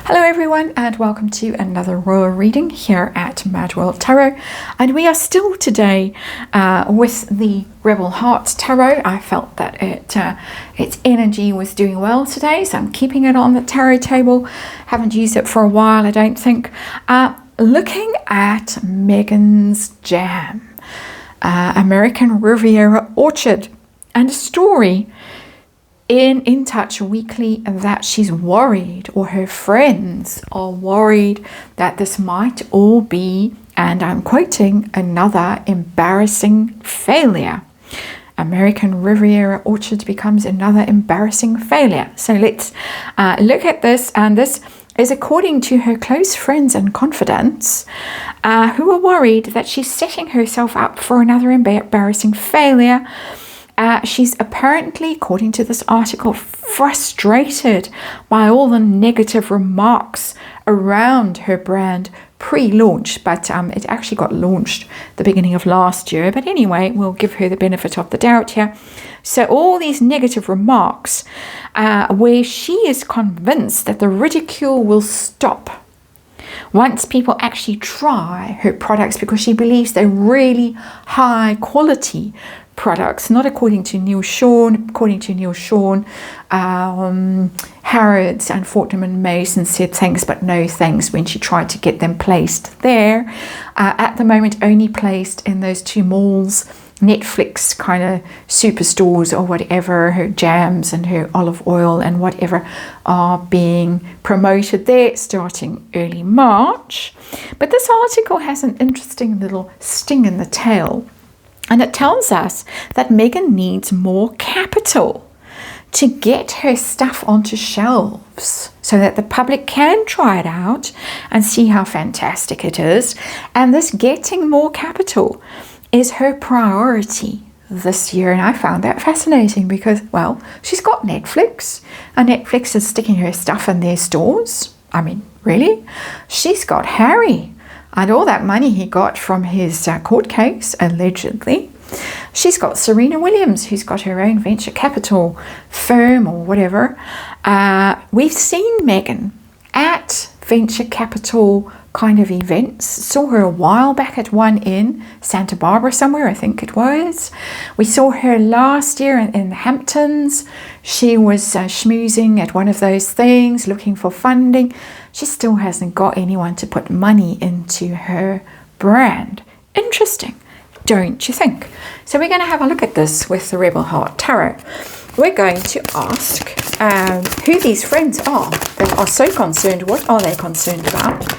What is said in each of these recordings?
Hello everyone and welcome to another royal reading here at MadWorldTarot, and we are still today with the Rebel Heart Tarot. I felt that its energy was doing well today, so I'm keeping it on the tarot table. Haven't used it for a while, I don't think. Looking at Megan's Jam, American Riviera Orchard, and a story in Touch Weekly that she's worried, or her friends are worried, that this might all be, and I'm quoting, another embarrassing failure. American Riviera Orchard becomes another embarrassing failure. So let's look at this, and this is according to her close friends and confidants who are worried that she's setting herself up for another embarrassing failure. She's apparently, according to this article, frustrated by all the negative remarks around her brand pre-launch, but it actually got launched the beginning of last year. But anyway, we'll give her the benefit of the doubt here. So all these negative remarks where she is convinced that the ridicule will stop once people actually try her products, because she believes they're really high quality products, not according to Neil Sean. According to Neil Sean, Harrods and Fortnum & Mason said thanks but no thanks when she tried to get them placed there. At the moment, only placed in those two malls, Netflix kind of superstores or whatever. Her jams and her olive oil and whatever are being promoted there starting early March. But this article has an interesting little sting in the tail. And it tells us that Megan needs more capital to get her stuff onto shelves so that the public can try it out and see how fantastic it is. And this getting more capital is her priority this year. And I found that fascinating because, well, she's got Netflix, and Netflix is sticking her stuff in their stores. I mean, really? She's got Harry and all that money he got from his court case, allegedly. She's got Serena Williams, who's got her own venture capital firm or whatever. We've seen Megan at venture capital kind of events. Saw her a while back at one in Santa Barbara somewhere, I think it was. We saw her last year in the Hamptons. She was schmoozing at one of those things, looking for funding. She still hasn't got anyone to put money into her brand. Interesting, don't you think? So we're going to have a look at this with the Rebel Heart Tarot. We're going to ask who these friends are that are so concerned. What are they concerned about?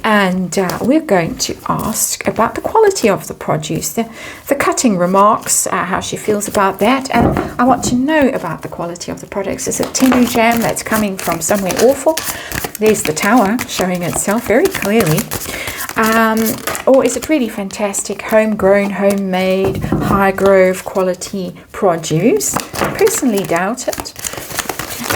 And we're going to ask about the quality of the produce, the cutting remarks, how she feels about that. And I want to know about the quality of the products. Is it tender jam that's coming from somewhere awful? There's the tower showing itself very clearly. Or is it really fantastic, homegrown, homemade, high grove quality produce? I personally doubt it.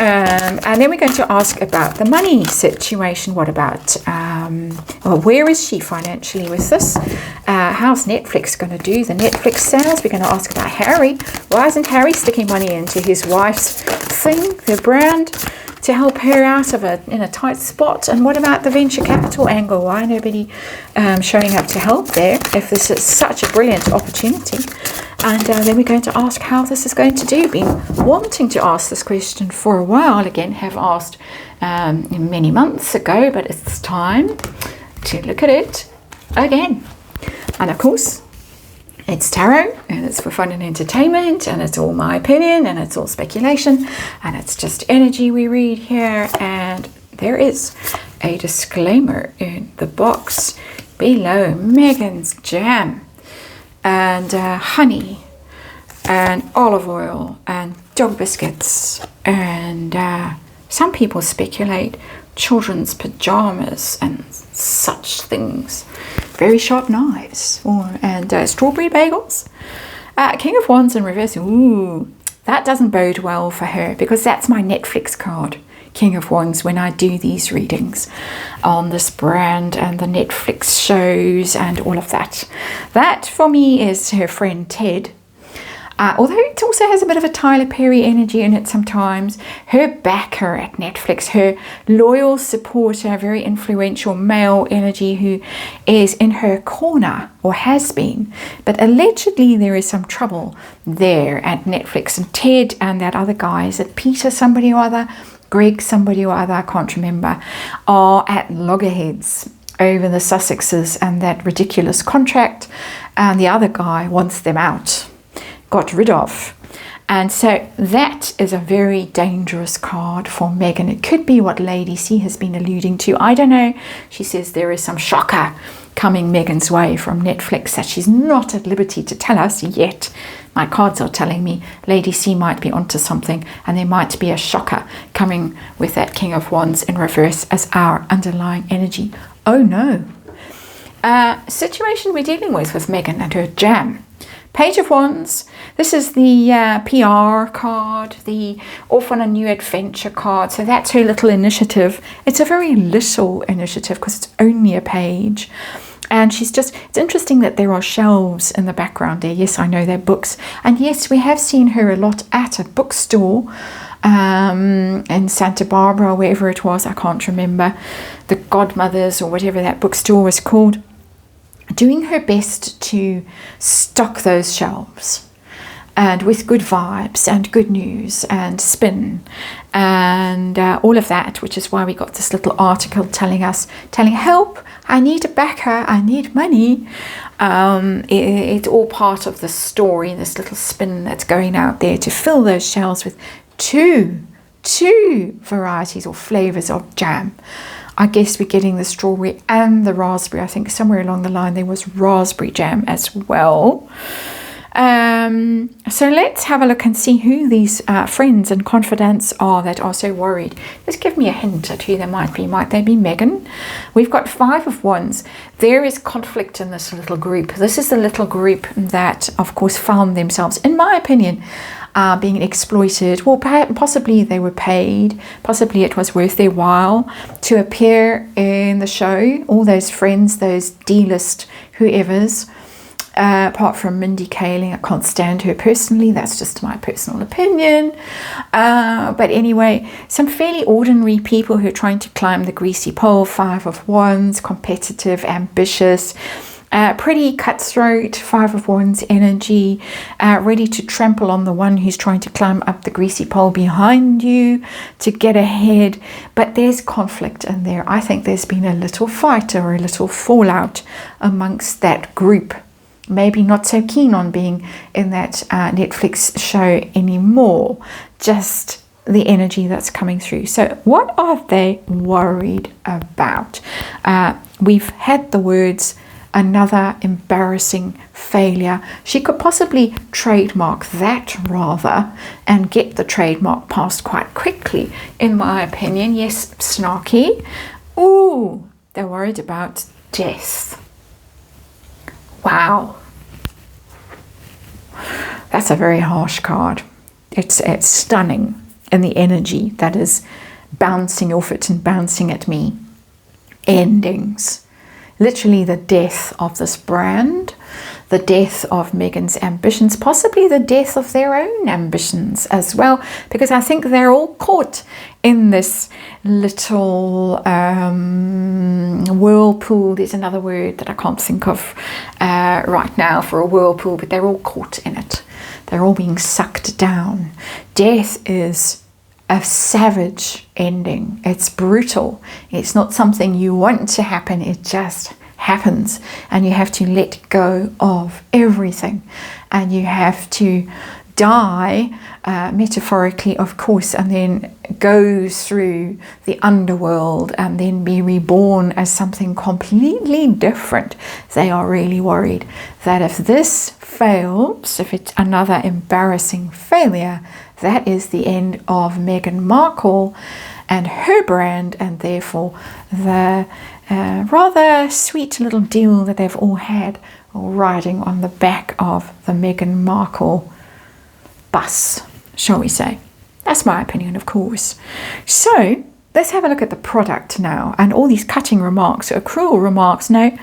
And then we're going to ask about the money situation. What about, where is she financially with this? How's Netflix going to do the Netflix sales? We're going to ask about Harry. Why isn't Harry sticking money into his wife's thing, their brand, to help her out of in a tight spot? And what about the venture capital angle? Why nobody showing up to help there if this is such a brilliant opportunity? And then we're going to ask how this is going to do. Been wanting to ask this question for a while. Again, have asked many months ago, but it's time to look at it again. And of course, it's tarot, and it's for fun and entertainment, and it's all my opinion, and it's all speculation, and it's just energy we read here. And there is a disclaimer in the box below. Megan's Jam and honey and olive oil and dog biscuits, and some people speculate children's pajamas and such things. Very sharp knives, and strawberry bagels. King of Wands in reverse. Ooh, that doesn't bode well for her, because that's my Netflix card, King of Wands, when I do these readings on this brand and the Netflix shows and all of that. That for me is her friend Ted. Although it also has a bit of a Tyler Perry energy in it sometimes. Her backer at Netflix, her loyal supporter, very influential male energy who is in her corner, or has been. But allegedly there is some trouble there at Netflix, and Ted and that other guy, is it Peter somebody or other, Greg somebody or other, I can't remember, are at loggerheads over the Sussexes and that ridiculous contract, and the other guy wants them out, got rid of. And so that is a very dangerous card for Meghan. It could be what Lady C has been alluding to. I don't know. She says there is some shocker coming Meghan's way from Netflix that she's not at liberty to tell us yet. My cards are telling me Lady C might be onto something, and there might be a shocker coming with that King of Wands in reverse as our underlying energy. Oh no. Situation we're dealing with Meghan and her jam. Page of Wands. This is the PR card, the off on a new adventure card. So that's her little initiative. It's a very little initiative because it's only a page. And she's just, it's interesting that there are shelves in the background there. Yes, I know they're books. And yes, we have seen her a lot at a bookstore in Santa Barbara, wherever it was. I can't remember. The Godmothers or whatever that bookstore was called. Doing her best to stock those shelves, and with good vibes and good news and spin and all of that, which is why we got this little article telling help, I need a backer, I need money. It's all part of the story, this little spin that's going out there to fill those shelves with two varieties or flavors of jam. I guess we're getting the strawberry and the raspberry. I think somewhere along the line there was raspberry jam as well. So let's have a look and see who these friends and confidants are that are so worried. Just give me a hint at who they might be. Might they be Meghan? We've got 5 of Wands. There is conflict in this little group. This is the little group that, of course, found themselves, in my opinion, being exploited. Well, possibly they were paid, possibly it was worth their while to appear in the show. All those friends, those D-list whoever's, apart from Mindy Kaling, I can't stand her personally, that's just my personal opinion. But anyway, some fairly ordinary people who are trying to climb the greasy pole. 5 of Wands, competitive, ambitious, pretty cutthroat. 5 of Wands energy, ready to trample on the one who's trying to climb up the greasy pole behind you to get ahead. But there's conflict in there. I think there's been a little fight or a little fallout amongst that group. Maybe not so keen on being in that Netflix show anymore. Just the energy that's coming through. So what are they worried about? We've had the words another embarrassing failure. She could possibly trademark that rather and get the trademark passed quite quickly, in my opinion. Yes, snarky. Ooh, they're worried about death. Wow. That's a very harsh card. It's stunning in the energy that is bouncing off it and bouncing at me. Endings. Literally the death of this brand, the death of Meghan's ambitions, possibly the death of their own ambitions as well, because I think they're all caught in this little whirlpool. There's another word that I can't think of right now for a whirlpool, but they're all caught in it. They're all being sucked down. Death is a savage ending. It's brutal. It's not something you want to happen. It just happens, and you have to let go of everything, and you have to die, metaphorically of course, and then go through the underworld and then be reborn as something completely different. They are really worried that if this fails, if it's another embarrassing failure, that is the end of Meghan Markle and her brand, and therefore the rather sweet little deal that they've all had riding on the back of the Meghan Markle bus, shall we say. That's my opinion, of course. So let's have a look at the product now, and all these cutting remarks, or cruel remarks, no,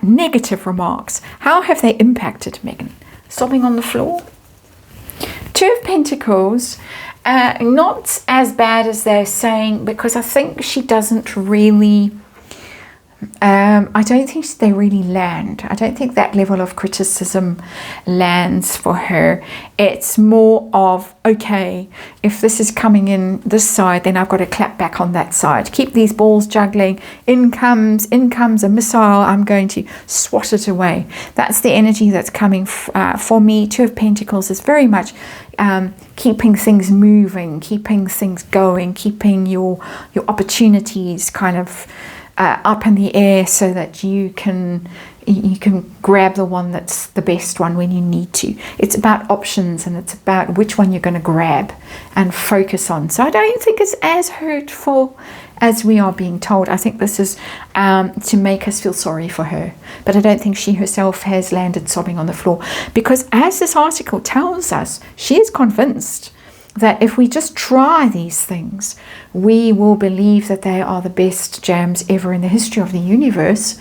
negative remarks. How have they impacted Meghan? Sobbing on the floor? Two of Pentacles, not as bad as they're saying, because I think she doesn't really, I don't think they really land. I don't think that level of criticism lands for her. It's more of, okay, if this is coming in this side, then I've got to clap back on that side. Keep these balls juggling. In comes a missile. I'm going to swat it away. That's the energy that's coming for me. Two of Pentacles is very much keeping things moving, keeping things going, keeping your opportunities kind of up in the air, so that you can grab the one that's the best one when you need to. It's about options, and it's about which one you're going to grab and focus on. So I don't think it's as hurtful as we are being told. I think this is to make us feel sorry for her, but I don't think she herself has landed sobbing on the floor, because as this article tells us, she is convinced that if we just try these things, we will believe that they are the best jams ever in the history of the universe,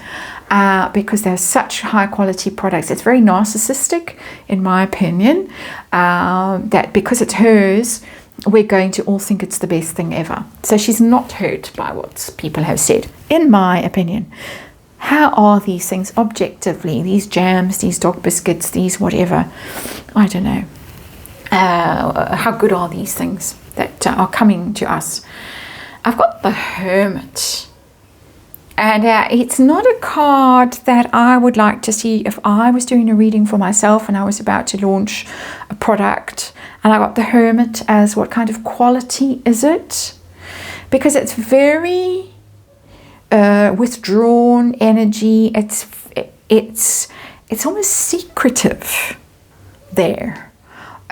because they're such high quality products. It's very narcissistic, in my opinion, that because it's hers, we're going to all think it's the best thing ever. So she's not hurt by what people have said, in my opinion. How are these things objectively? These jams, these dog biscuits, these whatever, I don't know. How good are these things that are coming to us? I've got the Hermit, and it's not a card that I would like to see if I was doing a reading for myself and I was about to launch a product, and I got the Hermit as what kind of quality is it? Because it's very withdrawn energy. It's almost secretive there.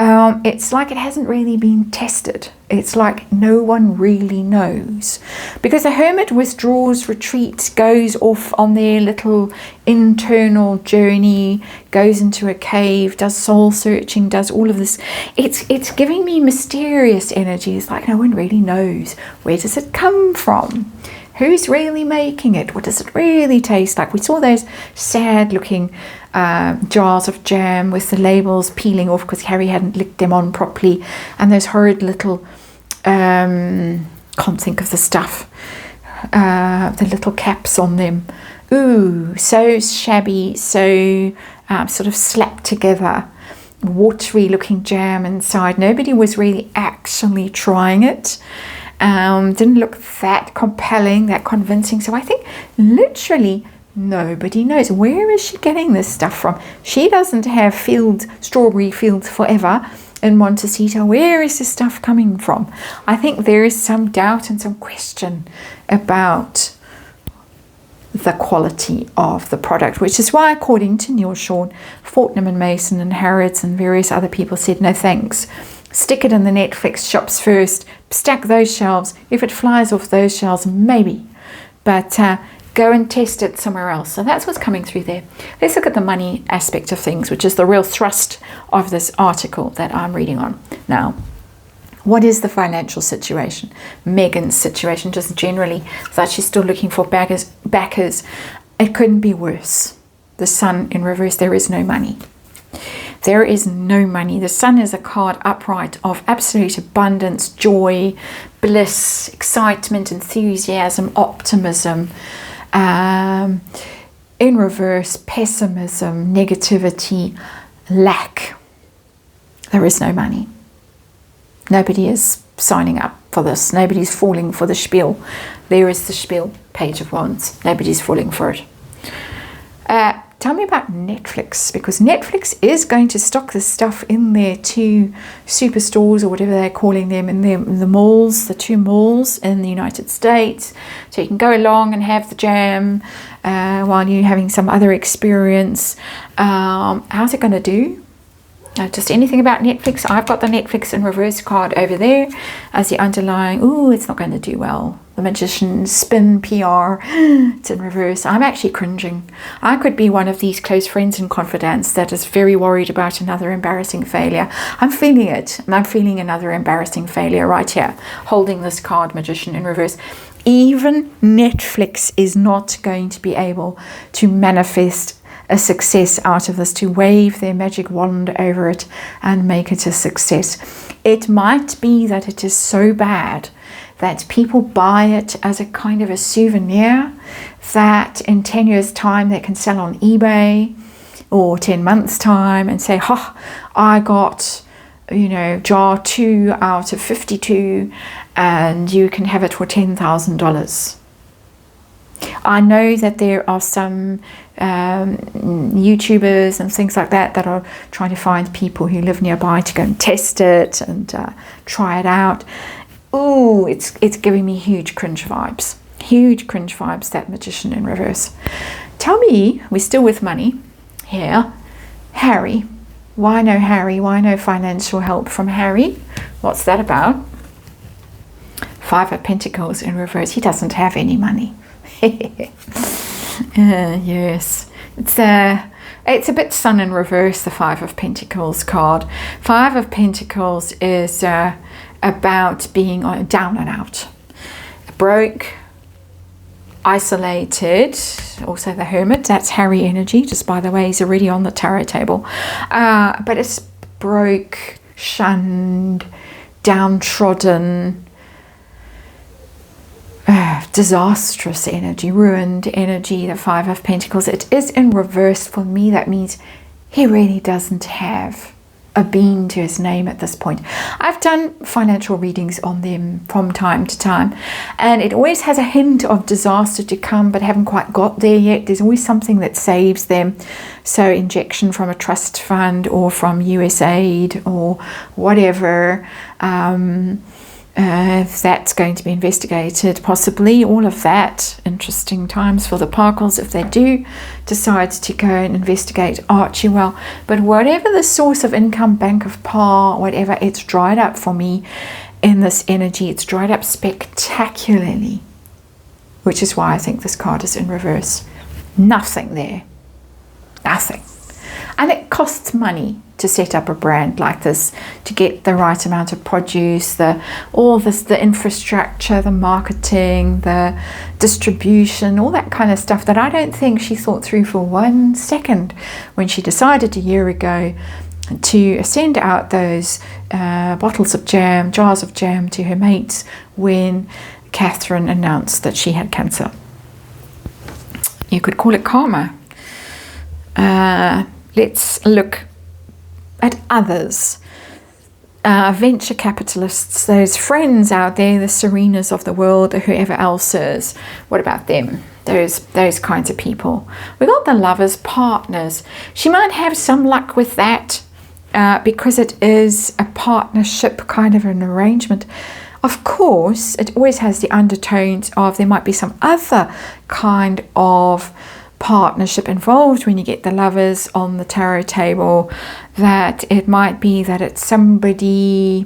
It's like it hasn't really been tested. It's like no one really knows, because the Hermit withdraws, retreats, goes off on their little internal journey, goes into a cave, does soul searching, does all of this. It's giving me mysterious energy. It's like no one really knows. Where does it come from? Who's really making it? What does it really taste like? We saw those sad looking jars of jam with the labels peeling off because Harry hadn't licked them on properly, and those horrid little can't think of the stuff, the little caps on them. Ooh, so shabby, so sort of slapped together, watery looking jam inside. Nobody was really actually trying it. Didn't look that compelling, that convincing. So I think literally nobody knows. Where is she getting this stuff from? She doesn't have strawberry fields forever in Montecito. Where is this stuff coming from? I think there is some doubt and some question about the quality of the product, which is why, according to Neil Sean, Fortnum and Mason and Harrods and various other people said no thanks. Stick it in the Netflix shops first, stack those shelves. If it flies off those shelves, maybe, but go and test it somewhere else. So that's what's coming through there. Let's look at the money aspect of things, which is the real thrust of this article that I'm reading on now. What is the financial situation? Meghan's situation, just generally, that she's still looking for backers. It couldn't be worse. The Sun in reverse, there is no money. There is no money. The Sun is a card upright of absolute abundance, joy, bliss, excitement, enthusiasm, optimism. In reverse, pessimism, negativity, lack. There is no money. Nobody is signing up for this. Nobody's falling for the spiel. There is the spiel, Page of Wands. Nobody's falling for it. Tell me about Netflix, because Netflix is going to stock this stuff in their two superstores, or whatever they're calling them, in the malls, the two malls in the United States. So you can go along and have the jam while you're having some other experience. How's it going to do? Just anything about Netflix? I've got the Netflix in reverse card over there as the underlying. Ooh, it's not going to do well. The Magician, spin, PR, it's in reverse. I'm actually cringing. I could be one of these close friends and confidants that is very worried about another embarrassing failure. I'm feeling it. I'm feeling another embarrassing failure right here, holding this card, Magician in reverse. Even Netflix is not going to be able to manifest a success out of this, to wave their magic wand over it and make it a success. It might be that it is so bad that people buy it as a kind of a souvenir that in 10 years' time they can sell on eBay, or 10 months' time, and say, ha, I got, jar 2 out of 52 and you can have it for $10,000. I know that there are some YouTubers and things like that are trying to find people who live nearby to go and test it and try it out. Oh, it's giving me huge cringe vibes. Huge cringe vibes, that Magician in reverse. Tell me, we're still with money here. Harry. Why no Harry? Why no financial help from Harry? What's that about? 5 of Pentacles in reverse. He doesn't have any money. Yes. It's a bit Sun in reverse, the 5 of Pentacles card. 5 of Pentacles is about being down and out. Broke, isolated. Also the Hermit, that's Harry energy, just by the way, he's already on the tarot table. But it's broke, shunned, downtrodden, disastrous energy, ruined energy, the 5 of Pentacles. It is in reverse. For me, that means he really doesn't have a bean to his name at this point. I've done financial readings on them from time to time, and it always has a hint of disaster to come, but haven't quite got there yet. There's always something that saves them. So injection from a trust fund or from USAID or whatever. If that's going to be investigated, possibly, all of that. Interesting times for the Parkles if they do decide to go and investigate Archie well. But whatever the source of income, bank of par, whatever, it's dried up for me in this energy. It's dried up spectacularly, which is why I think this card is in reverse. Nothing there. Nothing. And it costs money to set up a brand like this, to get the right amount of produce, the infrastructure, the marketing, the distribution, all that kind of stuff that I don't think she thought through for 1 second when she decided a year ago to send out those bottles of jam, jars of jam to her mates when Catherine announced that she had cancer. You could call it karma. Let's look at others, venture capitalists, those friends out there, the Serenas of the world, or whoever else is. What about them? Those kinds of people. We got the Lovers, partners. She might have some luck with that because it is a partnership kind of an arrangement. Of course, it always has the undertones of there might be some other kind of partnership involved when you get the Lovers on the tarot table, that it might be that it's somebody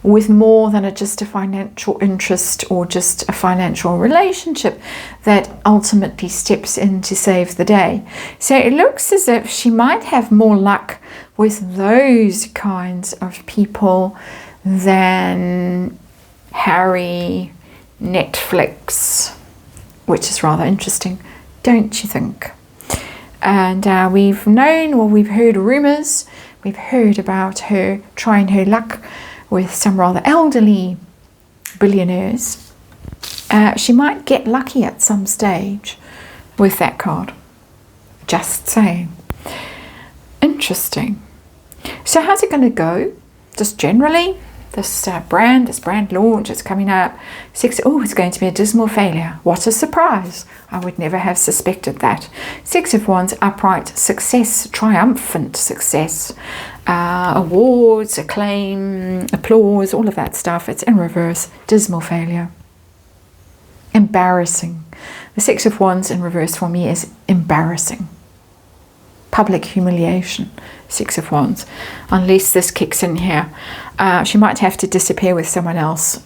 with more than just a financial interest or just a financial relationship that ultimately steps in to save the day. So it looks as if she might have more luck with those kinds of people than Harry, Netflix, which is rather interesting, don't you think? And we've heard rumours, we've heard about her trying her luck with some rather elderly billionaires. She might get lucky at some stage with that card. Just saying. Interesting. So how's it going to go? Just generally, this brand launch is coming up. It's going to be a dismal failure. What a surprise. I would never have suspected that. 6 of Wands, upright success, triumphant success. Awards, acclaim, applause, all of that stuff. It's in reverse. Dismal failure. Embarrassing. The 6 of Wands in reverse for me is embarrassing. Public humiliation. 6 of Wands. Unless this kicks in here. She might have to disappear with someone else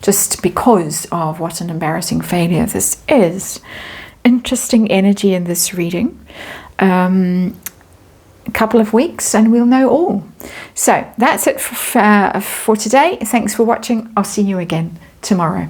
just because of what an embarrassing failure this is. Interesting energy in this reading. A couple of weeks and we'll know all. So that's it for today. Thanks for watching. I'll see you again tomorrow.